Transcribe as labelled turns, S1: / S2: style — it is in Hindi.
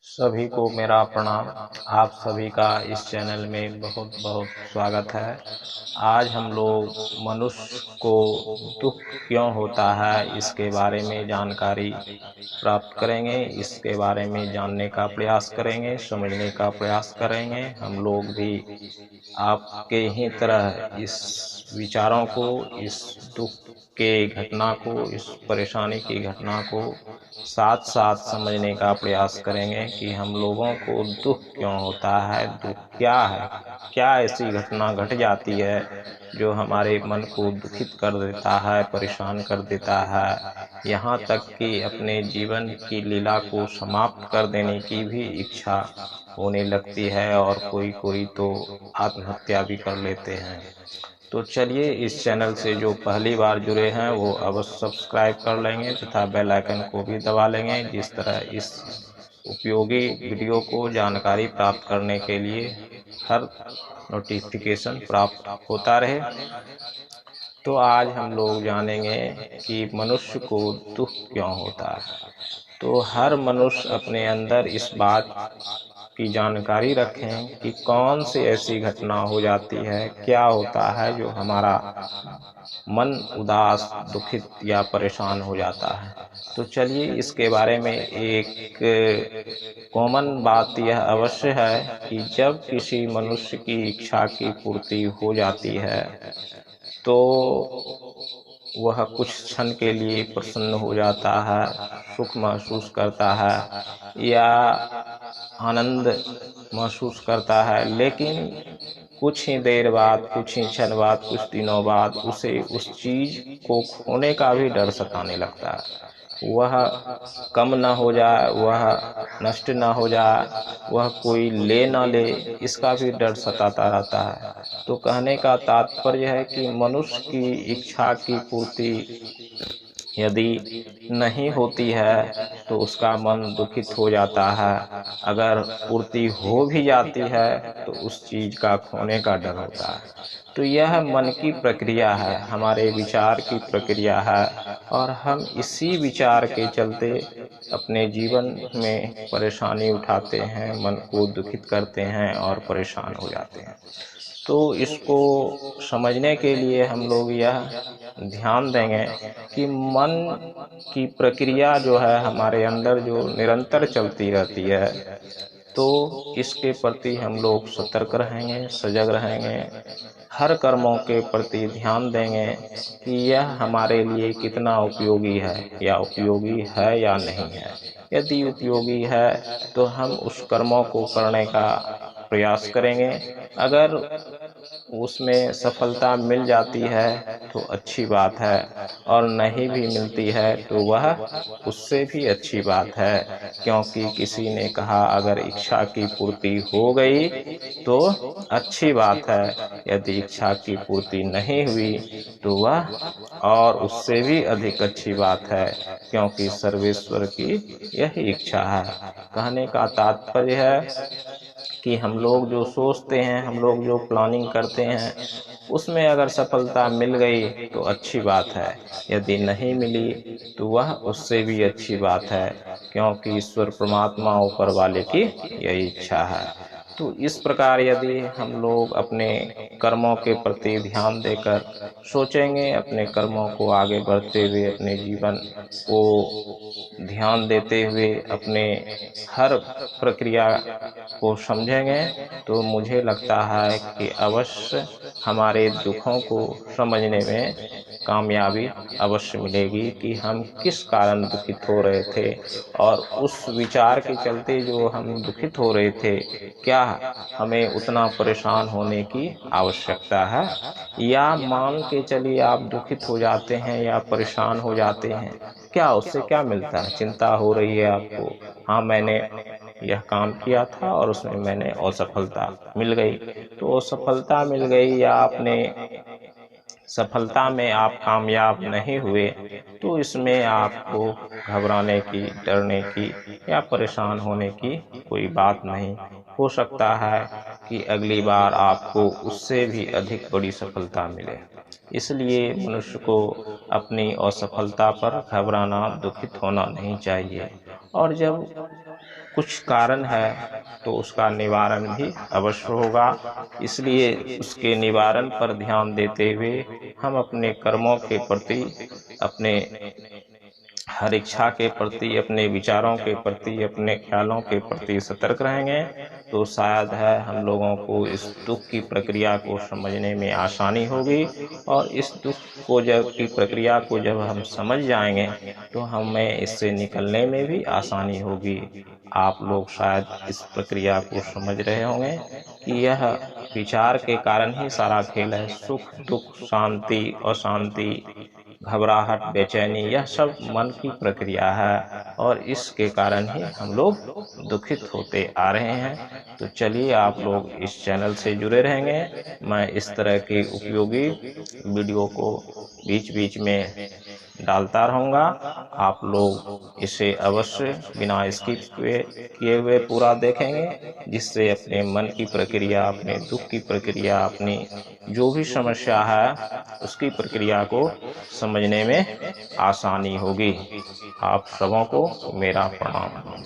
S1: सभी को मेरा प्रणाम। आप सभी का इस चैनल में बहुत बहुत स्वागत है। आज हम लोग मनुष्य को दुख क्यों होता है इसके बारे में जानकारी प्राप्त करेंगे, इसके बारे में जानने का प्रयास करेंगे, समझने का प्रयास करेंगे। हम लोग भी आपके ही तरह इस विचारों को, इस दुख के घटना को, इस परेशानी की घटना को साथ साथ समझने का प्रयास करेंगे कि हम लोगों को दुख क्यों होता है, दुख क्या है, क्या ऐसी घटना घट जाती है जो हमारे मन को दुखित कर देता है, परेशान कर देता है, यहाँ तक कि अपने जीवन की लीला को समाप्त कर देने की भी इच्छा होने लगती है और कोई कोई तो आत्महत्या भी कर लेते हैं। तो चलिए, इस चैनल से जो पहली बार जुड़े हैं वो अवश्य सब्सक्राइब कर लेंगे तथा बेल आइकन को भी दबा लेंगे, जिस तरह इस उपयोगी वीडियो को जानकारी प्राप्त करने के लिए हर नोटिफिकेशन प्राप्त होता रहे। तो आज हम लोग जानेंगे कि मनुष्य को दुख क्यों होता है। तो हर मनुष्य अपने अंदर इस बात की जानकारी रखें कि कौन सी ऐसी घटना हो जाती है, क्या होता है जो हमारा मन उदास, दुखित या परेशान हो जाता है। तो चलिए, इसके बारे में एक कॉमन बात यह अवश्य है कि जब किसी मनुष्य की इच्छा की पूर्ति हो जाती है तो वह कुछ क्षण के लिए प्रसन्न हो जाता है, सुख महसूस करता है या आनंद महसूस करता है, लेकिन कुछ ही देर बाद, कुछ ही क्षण बाद, कुछ दिनों बाद उसे उस चीज को खोने का भी डर सताने लगता है। वह कम ना हो जाए, वह नष्ट ना हो जाए, वह कोई ले ना ले, इसका भी डर सताता रहता है। तो कहने का तात्पर्य है कि मनुष्य की इच्छा की पूर्ति यदि नहीं होती है तो उसका मन दुखित हो जाता है। अगर पूर्ति हो भी जाती है तो उस चीज का खोने का डर होता है। तो यह मन की प्रक्रिया है, हमारे विचार की प्रक्रिया है, और हम इसी विचार के चलते अपने जीवन में परेशानी उठाते हैं, मन को दुखित करते हैं और परेशान हो जाते हैं। तो इसको समझने के लिए हम लोग यह ध्यान देंगे कि मन की प्रक्रिया जो है हमारे अंदर जो निरंतर चलती रहती है, तो इसके प्रति हम लोग सतर्क रहेंगे, सजग रहेंगे, हर कर्मों के प्रति ध्यान देंगे कि यह हमारे लिए कितना उपयोगी है या नहीं है। यदि उपयोगी है तो हम उस कर्मों को करने का प्रयास करेंगे। अगर उसमें सफलता मिल जाती है तो अच्छी बात है, और नहीं भी मिलती है तो वह उससे भी अच्छी बात है, क्योंकि किसी ने कहा अगर इच्छा की पूर्ति हो गई तो अच्छी बात है, यदि इच्छा की पूर्ति नहीं हुई तो वह और उससे भी अधिक अच्छी बात है, क्योंकि सर्वेश्वर की यही इच्छा है। कहने का तात्पर्य है कि हम लोग जो सोचते हैं, हम लोग जो प्लानिंग करते हैं, उसमें अगर सफलता मिल गई तो अच्छी बात है, यदि नहीं मिली तो वह उससे भी अच्छी बात है, क्योंकि ईश्वर परमात्मा ऊपर वाले की यही इच्छा है। तो इस प्रकार यदि हम लोग अपने कर्मों के प्रति ध्यान देकर सोचेंगे, अपने कर्मों को आगे बढ़ते हुए, अपने जीवन को ध्यान देते हुए, अपने हर प्रक्रिया को समझेंगे, तो मुझे लगता है कि अवश्य हमारे दुखों को समझने में कामयाबी अवश्य मिलेगी कि हम किस कारण दुखित हो रहे थे, और उस विचार के चलते जो हम दुखित हो रहे थे, क्या हमें उतना परेशान होने की आवश्यकता है। या मान के चलिए आप दुखित हो जाते हैं या परेशान हो जाते हैं, क्या उससे क्या मिलता है? चिंता हो रही है आपको, हाँ मैंने यह काम किया था और उसमें मैंने असफलता मिल गई, तो असफलता मिल गई या आपने सफलता में आप कामयाब नहीं हुए, तो इसमें आपको घबराने की, डरने की या परेशान होने की कोई बात नहीं। हो सकता है कि अगली बार आपको उससे भी अधिक बड़ी सफलता मिले। इसलिए मनुष्य को अपनी असफलता पर घबराना, दुखित होना नहीं चाहिए। और जब कुछ कारण है तो उसका निवारण भी अवश्य होगा। इसलिए उसके निवारण पर ध्यान देते हुए हम अपने कर्मों के प्रति, अपने हर इच्छा के प्रति, अपने विचारों के प्रति, अपने ख्यालों के प्रति सतर्क रहेंगे तो शायद है हम लोगों को इस दुख की प्रक्रिया को समझने में आसानी होगी। और इस दुख को की प्रक्रिया को जब हम समझ जाएंगे तो हमें इससे निकलने में भी आसानी होगी। आप लोग शायद इस प्रक्रिया को समझ रहे होंगे कि यह विचार के कारण ही सारा खेल है। सुख दुख, शांति अशांति, घबराहट, बेचैनी, यह सब मन की प्रक्रिया है और इसके कारण ही हम लोग दुखित होते आ रहे हैं। तो चलिए आप लोग इस चैनल से जुड़े रहेंगे। मैं इस तरह के उपयोगी वीडियो को बीच बीच में डालता रहूँगा। आप लोग इसे अवश्य बिना स्किप किए हुए पूरा देखेंगे, जिससे अपने मन की प्रक्रिया, अपने दुख की प्रक्रिया, अपनी जो भी समस्या है उसकी प्रक्रिया को समझने में आसानी होगी। आप सबों को मेरा प्रणाम।